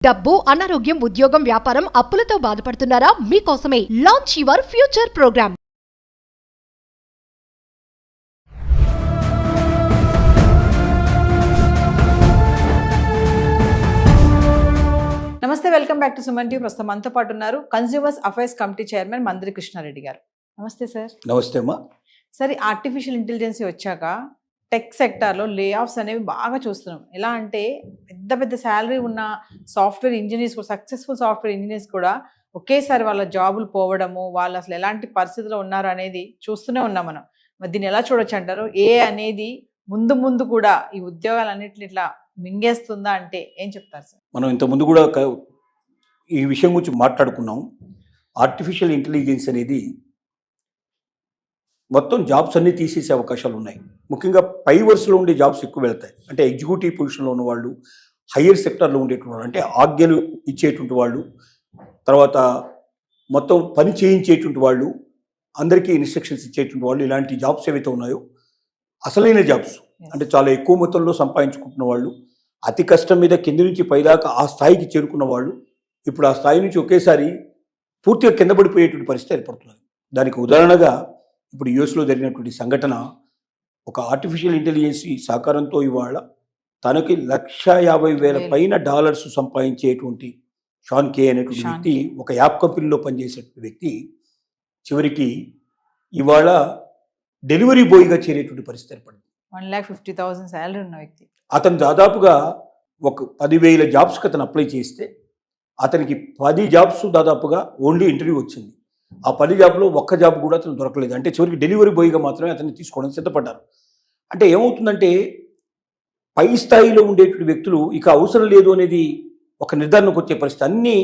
డబ్బు, అనారోగ్యం, ఉద్యోగం, వ్యాపారం, అప్పులతో బాధపడుతున్నారా? మీకోసమే లాంచ్ యువర్ ఫ్యూచర్ ప్రోగ్రామ్. నమస్తే, welcome back to Suman TV. ప్రస్తుతం మనతో పాటు ఉన్నారు consumers affairs committee chairman Mandri Krishna Reddy గారు. నమస్తే సార్. నమస్తే అమ్మా. సార్, ఆర్టిఫిషియల్ ఇంటెలిజెన్స్ వచ్చాక టెక్ సెక్టార్లో లే ఆఫ్స్ అనేవి బాగా చూస్తున్నాం. ఎలా అంటే పెద్ద పెద్ద శాలరీ ఉన్న సాఫ్ట్వేర్ ఇంజనీర్స్ కూడా, సక్సెస్ఫుల్ సాఫ్ట్వేర్ ఇంజనీర్స్ కూడా ఒకేసారి వాళ్ళ జాబులు పోవడము, వాళ్ళు అసలు ఎలాంటి పరిస్థితిలో ఉన్నారు అనేది చూస్తూనే ఉన్నాం మనం. మరి దీన్ని ఎలా చూడొచ్చు అంటారు? అనేది ముందు ముందు కూడా ఈ ఉద్యోగాలన్నింటినీ ఇట్లా మింగేస్తుందా అంటే ఏం చెప్తారు సార్? మనం ఇంతకుముందు కూడా ఈ విషయం గురించి మాట్లాడుకున్నాం. ఆర్టిఫిషియల్ ఇంటెలిజెన్స్ అనేది మొత్తం జాబ్స్ అన్నీ తీసేసే అవకాశాలు ఉన్నాయి. ముఖ్యంగా పై వరుసలో ఉండే జాబ్స్ ఎక్కువ వెళ్తాయి. అంటే ఎగ్జిక్యూటివ్ పొజిషన్లో ఉన్న వాళ్ళు, హయ్యర్ సెక్టార్లో ఉండేటువంటి వాళ్ళు, అంటే ఆజ్ఞలు ఇచ్చేటువంటి వాళ్ళు, తర్వాత మొత్తం పని చేయించేటువంటి వాళ్ళు, అందరికీ ఇన్స్ట్రక్షన్స్ ఇచ్చేటువంటి వాళ్ళు, ఇలాంటి జాబ్స్ ఏవైతే ఉన్నాయో అసలైన జాబ్స్, అంటే చాలా ఎక్కువ మొత్తంలో సంపాదించుకుంటున్న వాళ్ళు, అతి కష్టం మీద కింది నుంచి పైదాకా ఆ స్థాయికి చేరుకున్న వాళ్ళు ఇప్పుడు ఆ స్థాయి నుంచి ఒకేసారి పూర్తిగా కింద పడిపోయేటువంటి పరిస్థితి ఏర్పడుతుంది. దానికి ఉదాహరణగా ఇప్పుడు యుఎస్లో జరిగినటువంటి సంఘటన, ఒక ఆర్టిఫిషియల్ ఇంటెలిజెన్స్ సహకారంతో ఇవాళ తనకి $150,000 పైన డాలర్స్ సంపాదించేటువంటి షాన్ కే అనేటువంటి వ్యక్తి, ఒక యాప్ కంపెనీలో పనిచేసే వ్యక్తి, చివరికి ఇవాళ డెలివరీ బాయ్గా చేరేటువంటి పరిస్థితి ఏర్పడింది. 1,50,000 శాలరీ ఉన్న వ్యక్తి. అతను దాదాపుగా ఒక 10,000 జాబ్స్కి అతను అప్లై చేస్తే అతనికి 10 జాబ్స్ దాదాపుగా ఓన్లీ ఇంటర్వ్యూ వచ్చింది. ఆ 10 జాబ్లో ఒక్క జాబ్ కూడా అతను దొరకలేదు. అంటే చివరికి డెలివరీ బాయ్గా మాత్రమే అతన్ని తీసుకోవడానికి సిద్ధపడ్డారు. అంటే ఏమవుతుందంటే పై స్థాయిలో ఉండేటువంటి వ్యక్తులు ఇక అవసరం లేదు అనేది ఒక నిర్ధారణకు వచ్చే పరిస్థితి. అన్ని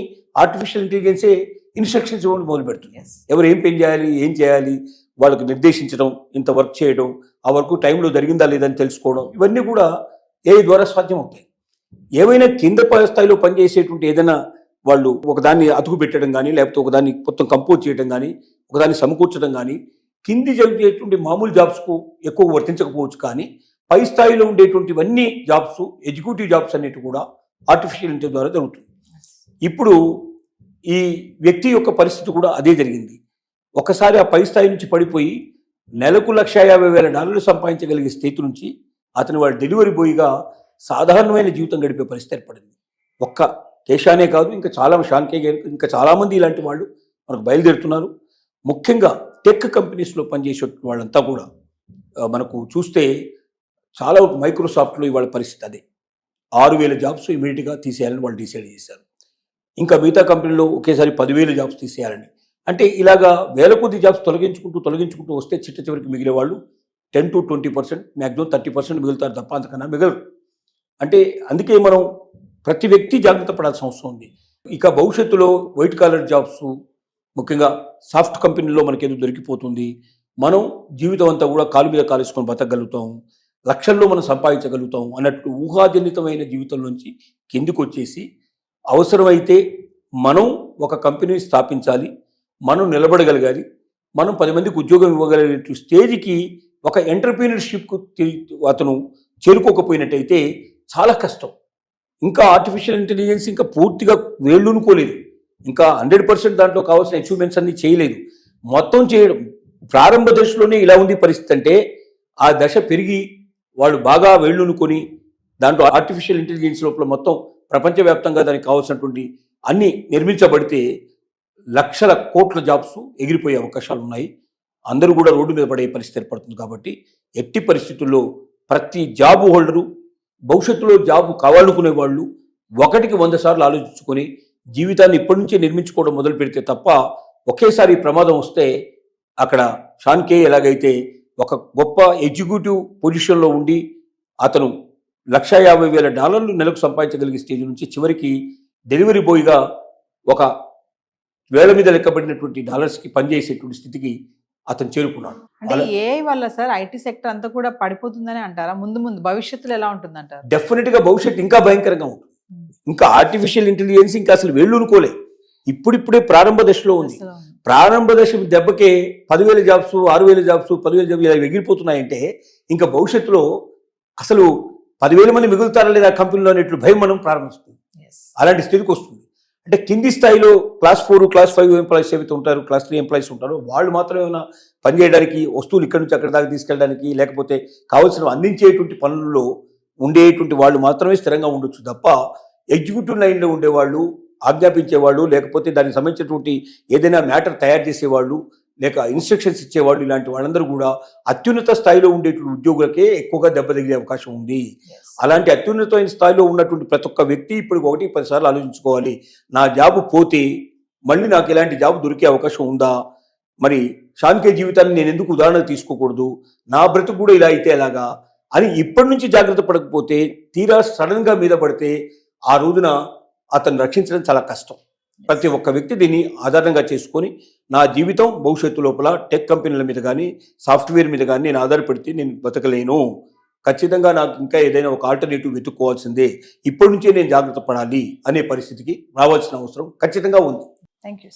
ఆర్టిఫిషియల్ ఇంటెలిజెన్సే ఇన్స్ట్రక్షన్స్ ఇవ్వడం మొదలు పెడుతుంది. ఎవరు ఏం పని చేయాలి, ఏం చేయాలి, వాళ్ళకు నిర్దేశించడం, ఇంత వర్క్ చేయడం, ఆ వర్క్ టైంలో జరిగిందా లేదని తెలుసుకోవడం, ఇవన్నీ కూడా AI ద్వారా సాధ్యం అవుతాయి. ఏవైనా కింద స్థాయిలో పనిచేసేటువంటి ఏదైనా వాళ్ళు ఒకదాన్ని అతుకు పెట్టడం కానీ, లేకపోతే ఒకదాన్ని మొత్తం కంపోజ్ చేయడం కానీ, ఒకదాన్ని సమకూర్చడం కానీ, కింది జరిగేటువంటి మామూలు జాబ్స్కు ఎక్కువ వర్తించకపోవచ్చు. కానీ పై స్థాయిలో ఉండేటువంటివన్నీ జాబ్స్, ఎగ్జిక్యూటివ్ జాబ్స్ అన్నిటి కూడా ఆర్టిఫిషియల్ ఇంటెలిజెన్స్ ద్వారా జరుగుతుంది. ఇప్పుడు ఈ వ్యక్తి యొక్క పరిస్థితి కూడా అదే జరిగింది. ఒకసారి ఆ పై స్థాయి నుంచి పడిపోయి నెలకు $150,000 సంపాదించగలిగే స్థితి నుంచి అతను వాళ్ళ డెలివరీ బాయ్గా సాధారణమైన జీవితం గడిపే పరిస్థితి ఏర్పడింది. ఒక్క కేశానే కాదు, ఇంకా చాలా షాన్కే, ఇంకా చాలామంది ఇలాంటి వాళ్ళు మనకు బయలుదేరుతున్నారు. ముఖ్యంగా టెక్ కంపెనీస్లో పనిచేసే వాళ్ళంతా కూడా మనకు చూస్తే చాలా మైక్రోసాఫ్ట్లో ఇవాళ పరిస్థితి అదే. 6,000 జాబ్స్ ఇమీడియట్గా తీసేయాలని వాళ్ళు డిసైడ్ చేశారు. ఇంకా మిగతా కంపెనీలో ఒకేసారి 10,000 జాబ్స్ తీసేయాలని. అంటే ఇలాగా వేల కొద్ది జాబ్స్ తొలగించుకుంటూ వస్తే చిట్ట చివరికి మిగిలే వాళ్ళు 10 to 20%, మ్యాక్సిమం 30% మిగులుతారు తప్ప అంతకన్నా మిగలరు. అంటే అందుకే మనం ప్రతి వ్యక్తి జాగ్రత్త పడాల్సిన అవసరం ఉంది. ఇక భవిష్యత్తులో వైట్ కాలర్ జాబ్స్, ముఖ్యంగా సాఫ్ట్ కంపెనీలో మనకేదో దొరికిపోతుంది, మనం జీవితం అంతా కూడా కాలు మీద కాలేసుకొని బతకగలుగుతాం, లక్షల్లో మనం సంపాదించగలుగుతాం అన్నట్టు ఊహాజనితమైన జీవితం నుంచి కిందికి వచ్చేసి అవసరమైతే మనం ఒక కంపెనీని స్థాపించాలి, మనం నిలబడగలగాలి, మనం 10 మందికి ఉద్యోగం ఇవ్వగలిగే స్టేజ్కి ఒక ఎంటర్‌ప్రెన్యూర్‌షిప్‌కు అతను చేరుకోకపోయినట్టయితే చాలా కష్టం. ఇంకా ఆర్టిఫిషియల్ ఇంటెలిజెన్స్ ఇంకా పూర్తిగా వేళ్ళూనుకోలేదు, ఇంకా 100% దాంట్లో కావాల్సిన అచీవ్మెంట్స్ అన్ని చేయలేదు. మొత్తం చేయడం ప్రారంభ దశలోనే ఇలా ఉంది పరిస్థితి. అంటే ఆ దశ పెరిగి వాళ్ళు బాగా వేళ్ళూనుకొని దాంట్లో ఆర్టిఫిషియల్ ఇంటెలిజెన్స్ లోపల మొత్తం ప్రపంచవ్యాప్తంగా దానికి కావాల్సినటువంటి అన్ని నిర్మించబడితే లక్షల కోట్ల జాబ్స్ ఎగిరిపోయే అవకాశాలు ఉన్నాయి. అందరూ కూడా రోడ్డు మీద పడే పరిస్థితి ఏర్పడుతుంది. కాబట్టి ఎట్టి పరిస్థితుల్లో ప్రతి జాబ్ హోల్డరు, భవిష్యత్తులో జాబ్ కావాలనుకునే వాళ్ళు 1కి 100 సార్లు ఆలోచించుకొని జీవితాన్ని ఇప్పటి నుంచే నిర్మించుకోవడం మొదలు పెడితే తప్ప ఒకేసారి ప్రమాదం వస్తే అక్కడ షాన్ కే ఎలాగైతే ఒక గొప్ప ఎగ్జిక్యూటివ్ పొజిషన్లో ఉండి అతను $150,000 నెలకు సంపాదించగలిగే స్టేజ్ నుంచి చివరికి డెలివరీ బాయ్గా ఒక వేల మీద లెక్కబడినటువంటి డాలర్స్కి పనిచేసేటువంటి స్థితికి అతను చేరుకున్నాడు. అంటే AI వల్ల సార్ ఐటీ సెక్టర్ అంతా కూడా పడిపోతుందని అంటారా? ముందు భవిష్యత్తులో ఎలా ఉంటుందంటారు? డెఫినెట్గా భవిష్యత్తు ఇంకా భయంకరంగా ఉంటుంది. ఇంకా ఆర్టిఫిషియల్ ఇంటెలిజెన్స్ ఇంకా అసలు వేళ్ళూనుకోలే, ఇప్పుడిప్పుడే ప్రారంభ దశలో ఉంది. ప్రారంభ దశ దెబ్బకే 10,000 జాబ్స్, 6,000 జాబ్స్, 10,000 జాబ్స్ ఇలా ఎగిరిపోతున్నాయంటే ఇంకా భవిష్యత్తులో అసలు 10,000 మంది మిగులుతారా లేదా కంపెనీలో అనేట్లు భయం మనం ప్రారంభిస్తుంది. అలాంటి స్థితికి వస్తుంది. అంటే కింది స్థాయిలో క్లాస్ 4 క్లాస్ 5 ఎంప్లాయీస్ ఏవైతే ఉంటారో, క్లాస్ 3 ఎంప్లాయీస్ ఉంటారో వాళ్ళు మాత్రం ఏమైనా పనిచేయడానికి, వస్తువులు ఇక్కడి నుంచి అక్కడి దాకా తీసుకెళ్ళడానికి, లేకపోతే కావాల్సిన అందించేటువంటి పనుల్లో ఉండేటువంటి వాళ్ళు మాత్రమే స్థిరంగా ఉండొచ్చు తప్ప ఎగ్జిక్యూటివ్ లైన్లో ఉండేవాళ్ళు, ఆజ్ఞాపించేవాళ్ళు, లేకపోతే దానికి సంబంధించినటువంటి ఏదైనా మ్యాటర్ తయారు చేసేవాళ్ళు, లేక ఇన్స్ట్రక్షన్స్ ఇచ్చేవాళ్ళు, ఇలాంటి వాళ్ళందరూ కూడా అత్యున్నత స్థాయిలో ఉండేటువంటి ఉద్యోగులకే ఎక్కువగా దెబ్బ తగిలే అవకాశం ఉంది. అలాంటి అత్యున్నతమైన స్థాయిలో ఉన్నటువంటి ప్రతి ఒక్క వ్యక్తి ఇప్పుడు 1-10 సార్లు ఆలోచించుకోవాలి. నా జాబ్ పోతే మళ్ళీ నాకు ఇలాంటి జాబ్ దొరికే అవకాశం ఉందా? మరి షాన్కే జీవితాన్ని నేను ఎందుకు ఉదాహరణ తీసుకోకూడదు? నా బ్రతుకు కూడా ఇలా అయితే ఎలాగా అని ఇప్పటి నుంచి జాగ్రత్త పడకపోతే తీరా సడన్గా మీద పడితే ఆ రోజున అతను రక్షించడం చాలా కష్టం. ప్రతి ఒక్క వ్యక్తి దీన్ని ఆధారంగా చేసుకొని నా జీవితం భవిష్యత్తు లోపల టెక్ కంపెనీల మీద కానీ, సాఫ్ట్వేర్ మీద కానీ నేను ఆధారపడితే నేను బతకలేను. ఖచ్చితంగా నాకు ఇంకా ఏదైనా ఒక ఆల్టర్నేటివ్ వెతుక్కోవాల్సిందే. ఇప్పటి నుంచే నేను జాగ్రత్త పడాలి అనే పరిస్థితికి రావాల్సిన అవసరం ఖచ్చితంగా ఉంది. Thank you.